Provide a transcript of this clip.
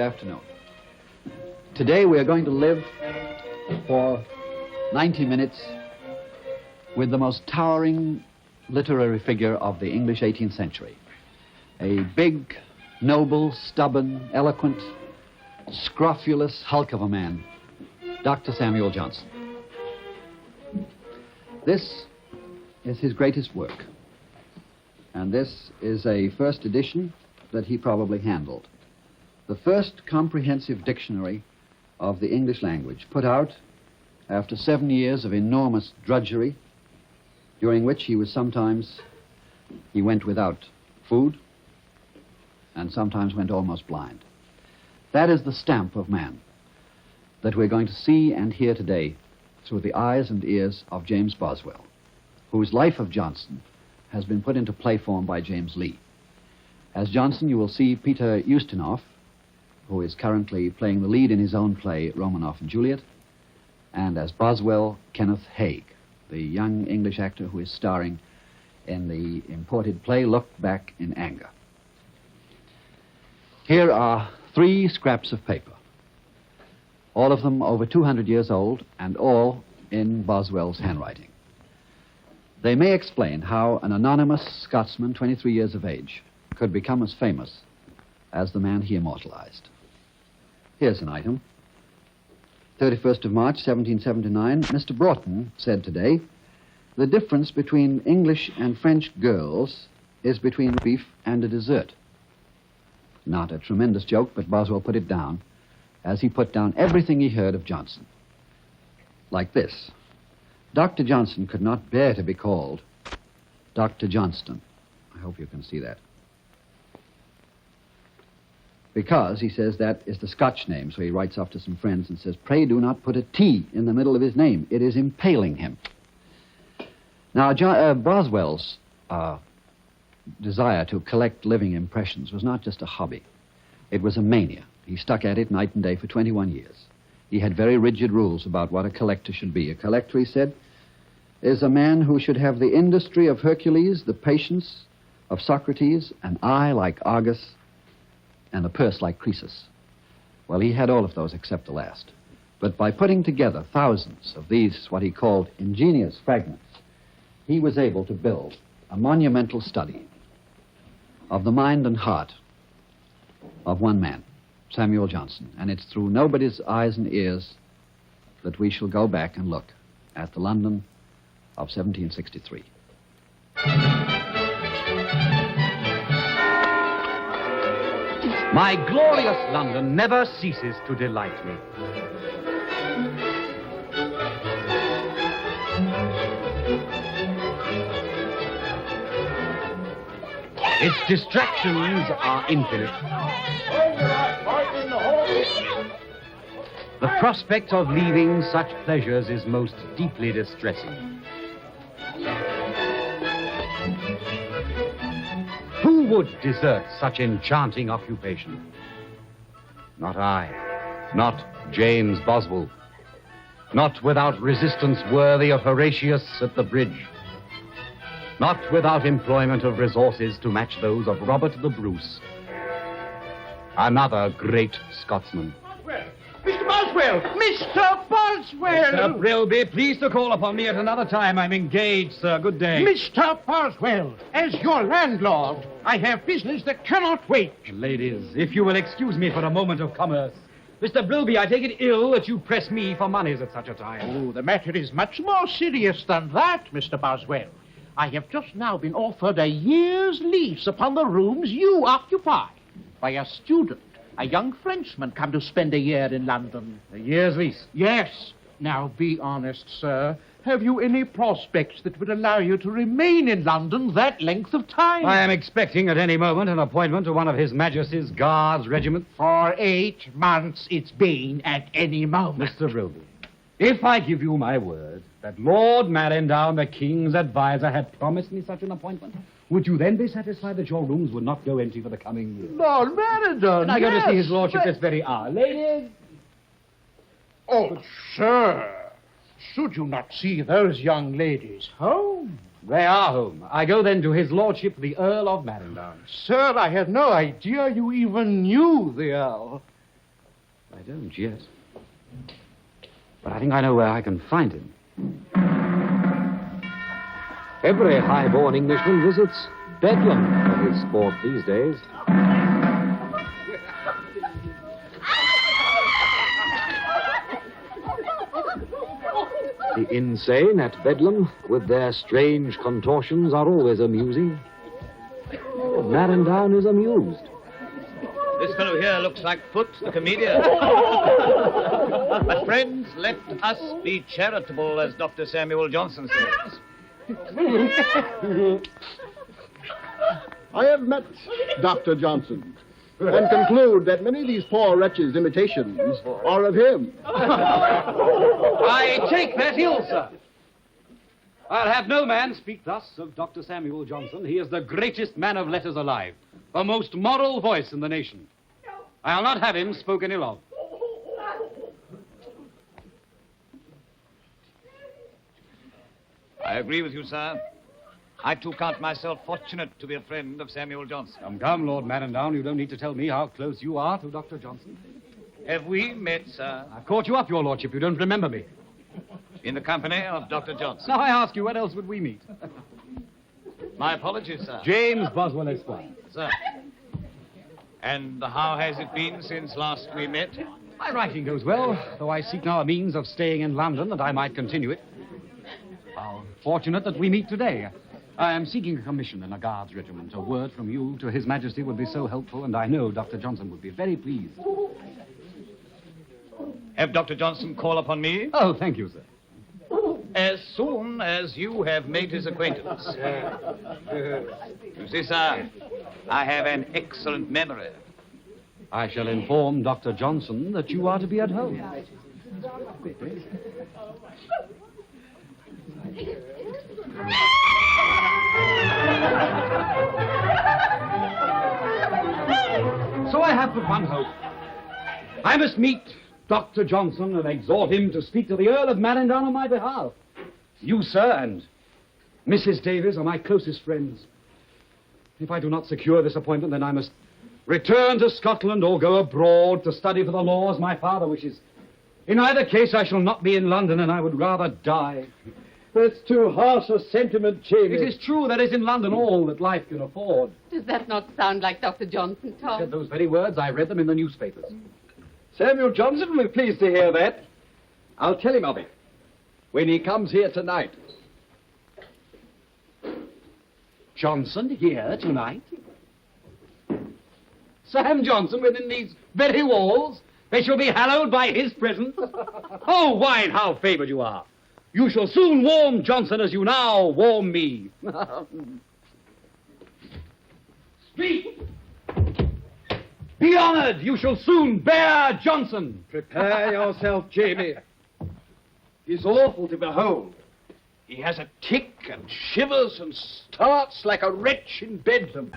afternoon. Today we are going to live for 90 minutes with the most towering literary figure of the English 18th century. A big, noble, stubborn, eloquent, scrofulous hulk of a man, Dr. Samuel Johnson. This is his greatest work, and this is a first edition that he probably handled. The first comprehensive dictionary of the English language, put out after 7 years of enormous drudgery, during which he went without food and sometimes went almost blind. That is the stamp of man that we're going to see and hear today through the eyes and ears of James Boswell, whose Life of Johnson has been put into play form by James Lee. As Johnson, you will see Peter Ustinov, who is currently playing the lead in his own play, Romanoff and Juliet, and as Boswell, Kenneth Haigh, the young English actor who is starring in the imported play Look Back in Anger. Here are 3 scraps of paper, all of them over 200 years old and all in Boswell's handwriting. They may explain how an anonymous Scotsman, 23 years of age, could become as famous as the man he immortalized. Here's an item. 31st of March, 1779, Mr. Broughton said today, "The difference between English and French girls is between beef and a dessert." Not a tremendous joke, but Boswell put it down as he put down everything he heard of Johnson. Like this: Dr. Johnson could not bear to be called Dr. Johnston. I hope you can see that. Because, he says, that is the Scotch name, so he writes off to some friends and says, "Pray do not put a T in the middle of his name. It is impaling him." Now, Boswell's desire to collect living impressions was not just a hobby. It was a mania. He stuck at it night and day for 21 years. He had very rigid rules about what a collector should be. A collector, he said, is a man who should have the industry of Hercules, the patience of Socrates, an eye like Argus, and a purse like Croesus. Well, he had all of those except the last. But by putting together thousands of these, what he called ingenious fragments, he was able to build a monumental study of the mind and heart of one man, Samuel Johnson. And it's through nobody's eyes and ears that we shall go back and look at the London of 1763. My glorious London never ceases to delight me. Its distractions are infinite. The prospect of leaving such pleasures is most deeply distressing. Who would desert such enchanting occupation? Not I, not James Boswell, not without resistance worthy of Horatius at the bridge, not without employment of resources to match those of Robert the Bruce, another great Scotsman. Mr. Boswell! Mr. Boswell! Mr. Brilby, please to call upon me at another time. I'm engaged, sir. Good day. Mr. Boswell, as your landlord, I have business that cannot wait. Ladies, if you will excuse me for a moment of commerce. Mr. Brilby, I take it ill that you press me for monies at such a time. Oh, the matter is much more serious than that, Mr. Boswell. I have just now been offered a year's lease upon the rooms you occupy by a student, a young Frenchman come to spend a year in London. A year's lease? Yes. Now, be honest, sir. Have you any prospects that would allow you to remain in London that length of time? I am expecting at any moment an appointment to one of His Majesty's Guards regiments. For 8 months it's been at any moment. Mr. Brilby, if I give you my word that Lord Marrendown, the King's advisor, had promised me such an appointment, would you then be satisfied that your rooms would not go empty for the coming year? Lord Marrendown, And I go to see his lordship this very hour. Ladies? Oh, sir. Should you not see those young ladies home? They are home. I go then to his lordship, the Earl of Marrendown. Sir, I had no idea you even knew the Earl. I don't yet. But I think I know where I can find him. Every high-born Englishman visits Bedlam for his sport these days. The insane at Bedlam, with their strange contortions, are always amusing. Marandown is amused. This fellow here looks like Foot, the comedian. But friends, let us be charitable, as Dr. Samuel Johnson says. I have met Dr. Johnson and conclude that many of these poor wretches' imitations are of him. I take that ill, sir. I'll have no man speak thus of Dr. Samuel Johnson. He is the greatest man of letters alive, the most moral voice in the nation. I'll not have him spoken ill of. I agree with you, sir. I, too, count myself fortunate to be a friend of Samuel Johnson. Come, Lord Marandown, you don't need to tell me how close you are to Dr. Johnson. Have we met, sir? I've caught you up, your lordship. You don't remember me. In the company of Dr. Johnson. Now I ask you, when else would we meet? My apologies, sir. James Boswell, Esquire. Sir. And how has it been since last we met? My writing goes well, though I seek now a means of staying in London that I might continue it. How fortunate that we meet today. I am seeking a commission in a guards regiment. A word from you to His Majesty would be so helpful, and I know Dr. Johnson would be very pleased. Have Dr. Johnson call upon me? Oh, thank you, sir. As soon as you have made his acquaintance. You see, sir, I have an excellent memory. I shall inform Dr. Johnson that you are to be at home. So I have but one hope. I must meet Dr. Johnson and exhort him to speak to the Earl of Marandown on my behalf. You, sir, and Mrs. Davies are my closest friends. If I do not secure this appointment, then I must return to Scotland or go abroad to study for the law as my father wishes. In either case, I shall not be in London, and I would rather die. That's too harsh a sentiment, James. It is true there is in London all that life can afford. Does that not sound like Dr. Johnson, I Tom? said those very words. I read them in the newspapers. Samuel Johnson will be pleased to hear that. I'll tell him of it when he comes here tonight. Johnson here tonight? Sam Johnson within these very walls? They shall be hallowed by his presence? Oh, wine, how favoured you are. You shall soon warm Johnson as you now warm me. Speak! Be honoured! You shall soon bear Johnson! Prepare yourself, Jamie. He's awful to behold. He has a tic and shivers and starts like a wretch in Bedlam.